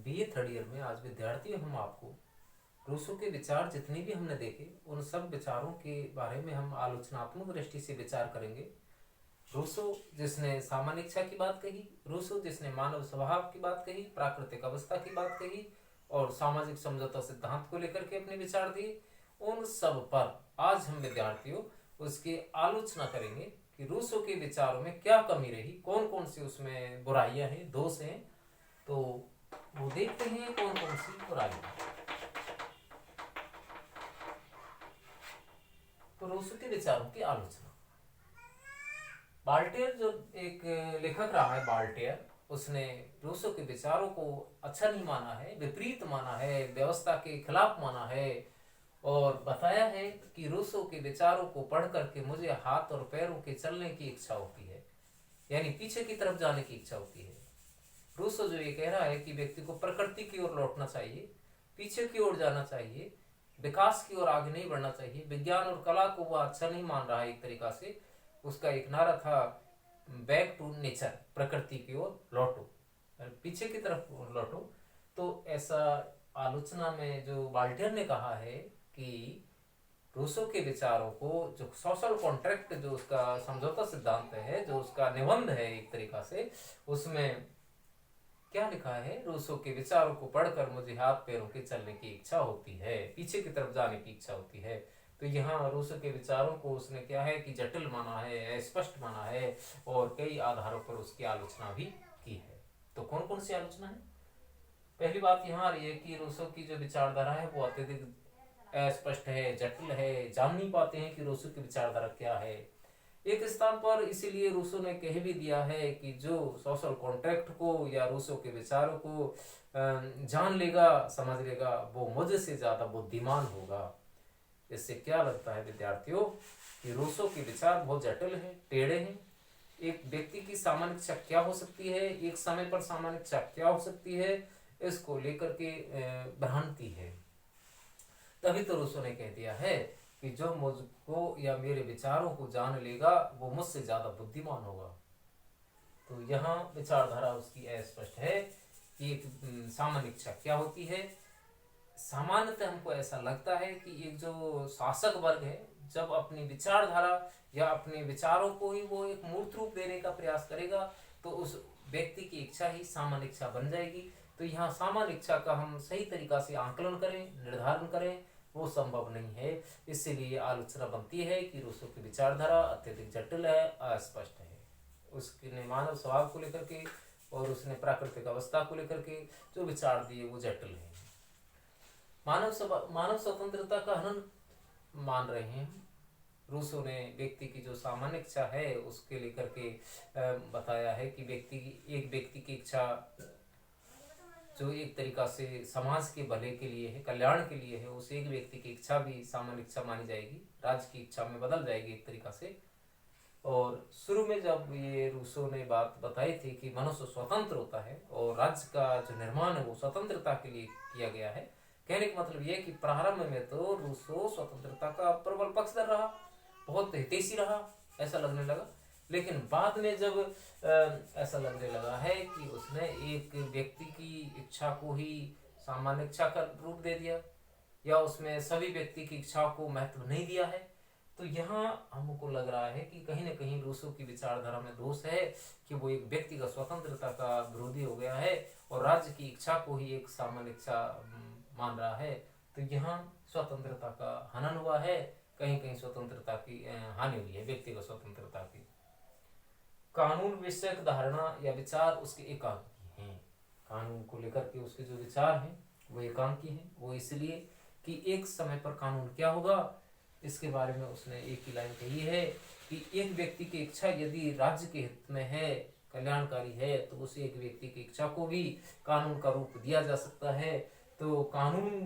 BA third year में आज विद्यार्थी हम आपको रूसो के विचार जितने भी हमने देखे उन सब विचारों के बारे में हम आलोचनात्मक दृष्टि से विचार करेंगे। रूसो जिसने सामान्य इच्छा की बात कही, रूसो जिसने मानव स्वभाव की बात कही, प्राकृतिक अवस्था की बात कही और सामाजिक समझौता सिद्धांत को लेकर के अपने विचार दिए, उन सब पर आज हम विद्यार्थियों उसकी आलोचना करेंगे कि रूसो के विचारों में क्या कमी रही, कौन कौन सी उसमें बुराइयां हैं, दोष हैं। तो वो देखते हैं कौन कौन सी बुराइयां। तो रूसो के विचारों की आलोचना। बाल्टेयर जो एक लेखक रहा है, बाल्टेयर, उसने रूसो के विचारों को अच्छा नहीं माना है, विपरीत माना है, व्यवस्था के खिलाफ माना है और बताया है कि रूसो के विचारों को पढ़ करके मुझे हाथ और पैरों के चलने की इच्छा होती है, यानी पीछे की तरफ जाने की इच्छा होती है। रूसो जो ये कह रहा है कि व्यक्ति को प्रकृति की ओर लौटना चाहिए, पीछे की ओर जाना चाहिए, विकास की ओर आगे नहीं बढ़ना चाहिए। विज्ञान और कला को वह अच्छा नहीं मान रहा है। एक तरीका से उसका एक नारा था, बैक टू नेचर, प्रकृति की ओर लौटो, पीछे की तरफ लौटो। तो ऐसा आलोचना में जो बाल्टेयर ने कहा है कि रूसो के विचारों को, जो सोशल कॉन्ट्रैक्ट, जो उसका समझौता सिद्धांत है, जो उसका निबंध है एक तरीका से, उसमें क्या लिखा है, रूसो के विचारों को पढ़कर मुझे हाथ पैरों के चलने की इच्छा होती है, पीछे की तरफ जाने की इच्छा होती है। तो यहाँ रूसो के विचारों को उसने क्या है कि जटिल माना है, स्पष्ट माना है और कई आधारों पर उसकी आलोचना भी की है। तो कौन कौन सी आलोचना है? पहली बात यहाँ आ रही है कि रूसो की जो विचारधारा है वो अत्यधिक अस्पष्ट है, जटिल है, जान नहीं पाते हैं कि रूसो की विचारधारा क्या है। एक स्थान पर इसीलिए रूसो ने कह भी दिया है कि जो सोशल कॉन्ट्रैक्ट को या रूसो के विचारों को जान लेगा, समझ लेगा, वो मुझसे ज्यादा बुद्धिमान होगा। इससे क्या लगता है विद्यार्थियों कि रूसो के विचार बहुत जटिल हैं, टेढ़े हैं। एक व्यक्ति की सामान्य इच्छा क्या हो सकती है, एक समय पर सामान्य इच्छा क्या हो सकती है, इसको लेकर के भ्रांति है। तभी तो रूसो ने कह दिया है कि जो मुझको या मेरे विचारों को जान लेगा वो मुझसे ज्यादा बुद्धिमान होगा। तो यहाँ विचारधारा उसकी अस्पष्ट है कि एक सामान्य इच्छा क्या होती है। सामान्यतः हमको ऐसा लगता है कि एक जो शासक वर्ग है, जब अपनी विचारधारा या अपने विचारों को ही वो एक मूर्त रूप देने का प्रयास करेगा तो उस व्यक्ति की इच्छा ही सामान्य इच्छा बन जाएगी। तो यहाँ सामान्य इच्छा का हम सही तरीका से आंकलन करें, निर्धारण करें, वो संभव नहीं है। इसीलिए आलोचना बनती है कि रूसो की विचारधारा अत्यधिक जटिल है, अस्पष्ट है। उसने मानव स्वभाव को लेकर के और उसने प्राकृतिक अवस्था को लेकर के जो विचार दिए वो जटिल है। मानव स्वतंत्रता का हनन मान रहे हैं। रूसो ने व्यक्ति की जो सामान्य इच्छा है उसके लेकर के बताया है कि एक व्यक्ति की इच्छा जो एक तरीका से समाज के भले के लिए है, कल्याण के लिए है, उस एक व्यक्ति की इच्छा भी सामान्य इच्छा मानी जाएगी, राज्य की इच्छा में बदल जाएगी एक तरीका से। और शुरू में जब ये रूसो ने बात बताई थी कि मनुष्य स्वतंत्र होता है और राज्य का जो निर्माण है वो स्वतंत्रता के लिए किया गया है, कहने का मतलब ये कि प्रारंभ में तो रूसो स्वतंत्रता का प्रबल पक्षधर रहा, बहुत हितैषी रहा, ऐसा लगने लगा। लेकिन बाद में जब ऐसा लगने लगा है कि उसने एक व्यक्ति की इच्छा को ही सामान्य इच्छा का रूप दे दिया या उसमें सभी व्यक्ति की इच्छा को महत्व नहीं दिया है, तो यहाँ हमको लग रहा है कि कहीं न कहीं रूसो की विचारधारा में दोष है कि वो एक व्यक्ति का स्वतंत्रता का विरोधी हो गया है और राज्य की इच्छा को ही एक सामान्य इच्छा मान रहा है। तो यहाँ स्वतंत्रता का हनन हुआ है, कहीं कहीं स्वतंत्रता की हानि हुई है, व्यक्तिगत स्वतंत्रता की। कानून विषयक धारणा या विचार उसके एकांकी हैं। कानून को लेकर के उसके जो विचार हैं वो एकांकी हैं। वो इसलिए कि एक समय पर कानून क्या होगा इसके बारे में उसने एक ही लाइन कही है कि एक व्यक्ति की इच्छा यदि राज्य के हित में है, कल्याणकारी है, तो उस एक व्यक्ति की इच्छा को भी कानून का रूप दिया जा सकता है। तो कानून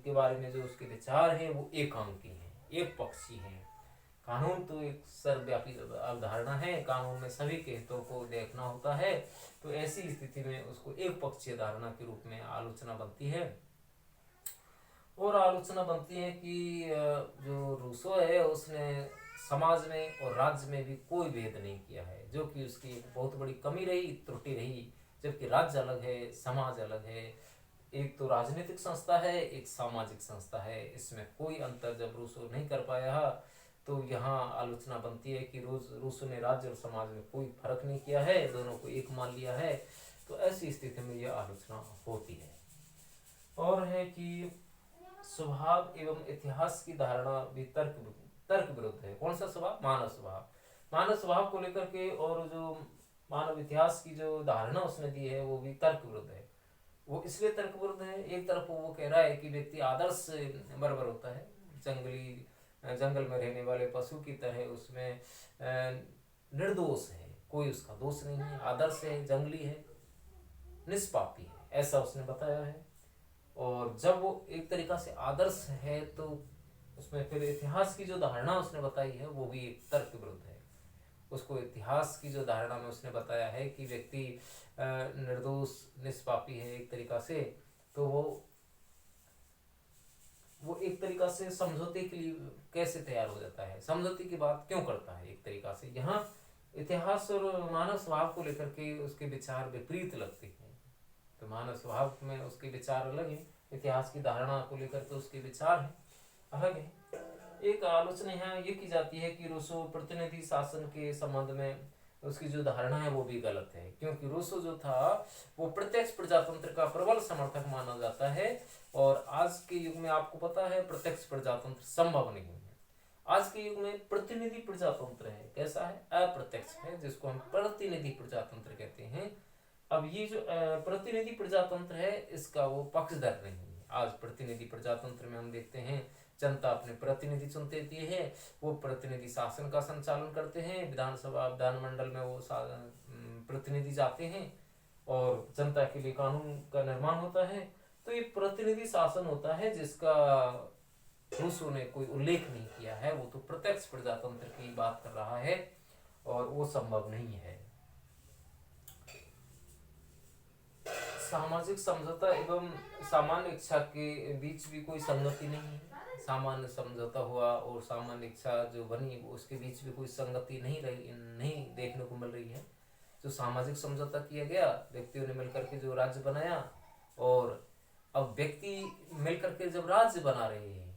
के बारे में जो उसके विचार हैं वो एकांकी हैं, एक पक्षी हैं। कानून तो एक सर्वव्यापी अवधारणा है, कानून में सभी के हितों को देखना होता है। तो ऐसी स्थिति में उसको एक पक्षीय धारणा के रूप में आलोचना बनती है। और आलोचना बनती है कि जो रूसो है उसने समाज में और राज्य में भी कोई भेद नहीं किया है, जो कि उसकी एक बहुत बड़ी कमी रही, त्रुटि रही। जबकि राज्य अलग है, समाज अलग है। एक तो राजनीतिक संस्था है, एक सामाजिक संस्था है, इसमें कोई अंतर जब रूसो नहीं कर पाया, तो यहाँ आलोचना बनती है कि रूसो ने राज्य और समाज में कोई फर्क नहीं किया है, दोनों को एक मान लिया है। तो ऐसी स्थिति में यह आलोचना होती है। और है कि स्वभाव एवं इतिहास की धारणा भी तर्क विरुद्ध है। कौन सा स्वभाव? मानव स्वभाव। मानव स्वभाव को लेकर के और जो मानव इतिहास की जो धारणा उसने दी है वो भी तर्क विरुद्ध है। वो इसलिए तर्क विरुद्ध है, एक तरफ वो कह रहा है कि व्यक्ति आदर्श बराबर होता है, जंगल में रहने वाले पशु की तरह उसमें निर्दोष है, कोई उसका दोष नहीं है, आदर्श है, जंगली है, निष्पापी है, ऐसा उसने बताया है। और जब वो एक तरीका से आदर्श है तो उसमें फिर इतिहास की जो धारणा उसने बताई है वो भी एक तर्क विरुद्ध है। उसको इतिहास की जो धारणा में उसने बताया है कि व्यक्ति निर्दोष निष्पापी है एक तरीका से, तो वो एक तरीका से समझौते के लिए कैसे तैयार हो जाता है, समझौते की बात क्यों करता है एक तरीका से। यहाँ इतिहास और मानव स्वभाव को लेकर के उसके विचार विपरीत लगते हैं। तो मानव स्वभाव में उसके विचार अलग है, इतिहास की धारणा को लेकर के उसके विचार है अलग है। एक आलोचना यहाँ ये की जाती है कि रूसो प्रतिनिधि शासन के संबंध में उसकी जो धारणा है वो भी गलत है, क्योंकि रूसो जो था वो प्रत्यक्ष प्रजातंत्र का प्रबल समर्थक माना जाता है। और आज के युग में आपको पता है प्रत्यक्ष प्रजातंत्र संभव नहीं है। आज के युग में प्रतिनिधि प्रजातंत्र है, कैसा है? अप्रत्यक्ष है, जिसको हम प्रतिनिधि प्रजातंत्र कहते हैं। अब ये जो प्रतिनिधि प्रजातंत्र है इसका वो पक्षधर नहीं है। आज प्रतिनिधि प्रजातंत्र में हम देखते हैं जनता अपने प्रतिनिधि चुनते है, वो प्रतिनिधि शासन का संचालन करते हैं, विधानसभा विधानमंडल में वो प्रतिनिधि जाते हैं और जनता के लिए कानून का निर्माण होता है। तो ये प्रतिनिधि शासन होता है जिसका रूसो ने कोई उल्लेख नहीं किया है, वो तो प्रत्यक्ष प्रजातंत्र की बात कर रहा है और वो संभव नहीं है। सामाजिक समझौता एवं सामान्य इच्छा के बीच भी कोई संगति नहीं है। सामान्य समझौता हुआ और सामान्य इच्छा जो बनी उसके बीच भी कोई संगति नहीं देखने को मिल रही है। जो सामाजिक समझौता किया गया, व्यक्तियों ने मिलकर के जो राज्य बनाया, और अब व्यक्ति मिलकर के जब राज्य बना रहे हैं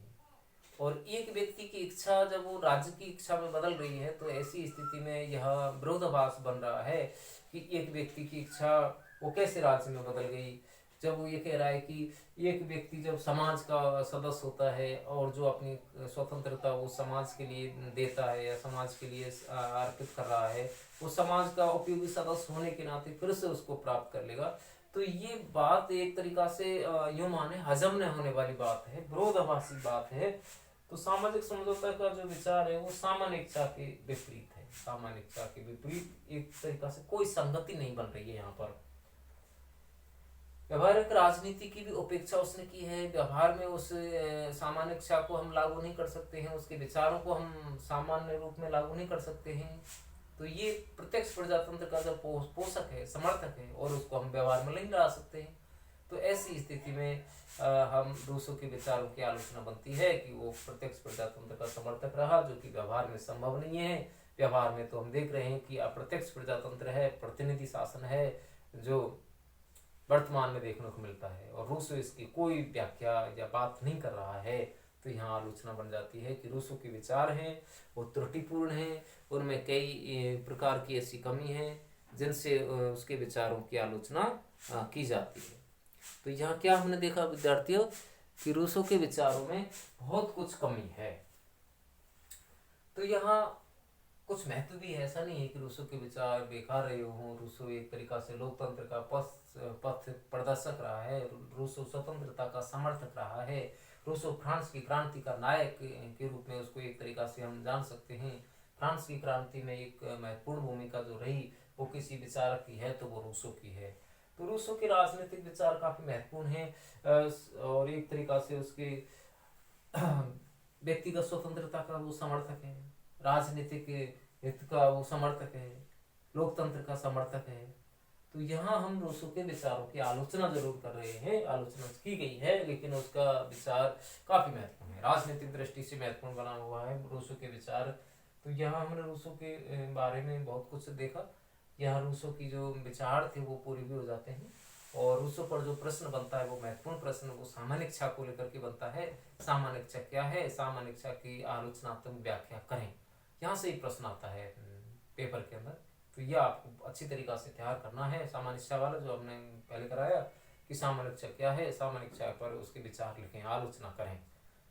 और एक व्यक्ति की इच्छा जब वो राज्य की इच्छा में बदल रही है, तो ऐसी स्थिति में यह विरोधाभास बन रहा है कि एक व्यक्ति की इच्छा वो कैसे राज्य में बदल गई। जब वो ये कह रहा है कि एक व्यक्ति जब समाज का सदस्य होता है और जो अपनी स्वतंत्रता वो समाज के लिए देता है या समाज के लिए अर्पित कर रहा है, वो समाज का उपयोगी सदस्य होने के नाते फिर से उसको प्राप्त कर लेगा। तो ये बात एक तरीका से यूं माने हजम न होने वाली बात है, विरोधाभासी बात है। तो सामाजिक समझौता का जो विचार है वो सामान्य इच्छा के विपरीत है। सामान्य इच्छा के विपरीत एक तरीका से कोई संगति नहीं बन रही है यहाँ पर। व्यवहारिक राजनीति की भी उपेक्षा उसने की है। व्यवहार में उस सामान्य इच्छा को हम लागू नहीं कर सकते हैं, उसके विचारों को हम सामान्य रूप में लागू नहीं कर सकते हैं। तो ये प्रत्यक्ष प्रजातंत्र का जो पोषक है, समर्थक है, और उसको हम व्यवहार में नहीं ला सकते हैं। तो ऐसी स्थिति में हम रूसो के विचारों की आलोचना बनती है कि वो प्रत्यक्ष प्रजातंत्र का समर्थक रहा, जो कि व्यवहार में संभव नहीं है। व्यवहार में तो हम देख रहे हैं कि अप्रत्यक्ष प्रजातंत्र है, प्रतिनिधि शासन है, जो वर्तमान में देखने को मिलता है, और रूसो इसकी कोई व्याख्या या बात नहीं कर रहा है। तो यहाँ आलोचना बन जाती है कि रूसो के विचार हैं वो त्रुटिपूर्ण हैं, उनमें कई प्रकार की ऐसी कमी है जिनसे उसके विचारों की आलोचना की जाती है। तो यहाँ क्या हमने देखा विद्यार्थियों कि रूसो के विचारों में बहुत कुछ कमी है। तो यहाँ कुछ महत्व भी है, ऐसा नहीं है कि रूसो के विचार बेकार रहे हों। रूसो एक तरीका से लोकतंत्र का पथ प्रदर्शक रहा है, रूसो स्वतंत्रता का समर्थक रहा है, रूसो फ्रांस की क्रांति का नायक के रूप में उसको एक तरीका से हम जान सकते हैं। फ्रांस की क्रांति में एक महत्वपूर्ण भूमिका जो रही वो किसी विचारक की है तो वो रूसो की है। तो रूसो के राजनीतिक विचार काफी महत्वपूर्ण हैं और एक तरीका से उसके व्यक्तिगत स्वतंत्रता का वो समर्थक है, राजनीतिक हित का वो समर्थक है, लोकतंत्र का समर्थक है। तो यहाँ हम रूसो के विचारों की आलोचना जरूर कर रहे हैं, आलोचना की गई है, लेकिन उसका विचार काफी महत्वपूर्ण है, राजनीतिक दृष्टि से महत्वपूर्ण बना हुआ है रूसो के विचार। तो यहाँ हमने रूसो के बारे में बहुत कुछ देखा। यहाँ रूसो की जो विचार थे वो पूरे भी हो जाते हैं। और रूसो पर जो प्रश्न बनता है वो महत्वपूर्ण प्रश्न वो सामान्य इच्छा को लेकर के बनता है। सामान्य इच्छा क्या है, सामान्य इच्छा की आलोचनात्मक व्याख्या करें, यहाँ से ही प्रश्न आता है पेपर के अंदर। तो यह आपको अच्छी तरीका से तैयार करना है। सामान्य इच्छा वाला जो हमने पहले कराया कि सामान्य इच्छा क्या है, सामान्य इच्छा पर उसके विचार लिखें, आलोचना करें।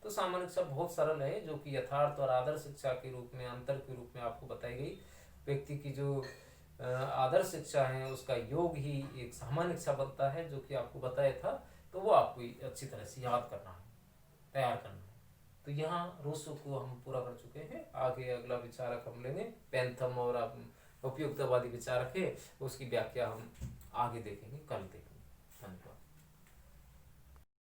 तो सामान्य इच्छा बहुत सरल है, जो कि यथार्थ और आदर्श इच्छा के रूप में, अंतर के रूप में आपको बताई गई। व्यक्ति की जो आदर्श इच्छा है उसका योग ही एक सामान्य इच्छा बनता है, जो कि आपको बताया था। तो वो आपको अच्छी तरह से याद करना है, तैयार करना है। तो यहाँ रूसो को हम पूरा कर चुके हैं। आगे अगला विचारक हम लेंगे पेंथम, और उपयुक्तवादी विचारक है, उसकी व्याख्या हम आगे देखेंगे, कल देखेंगे।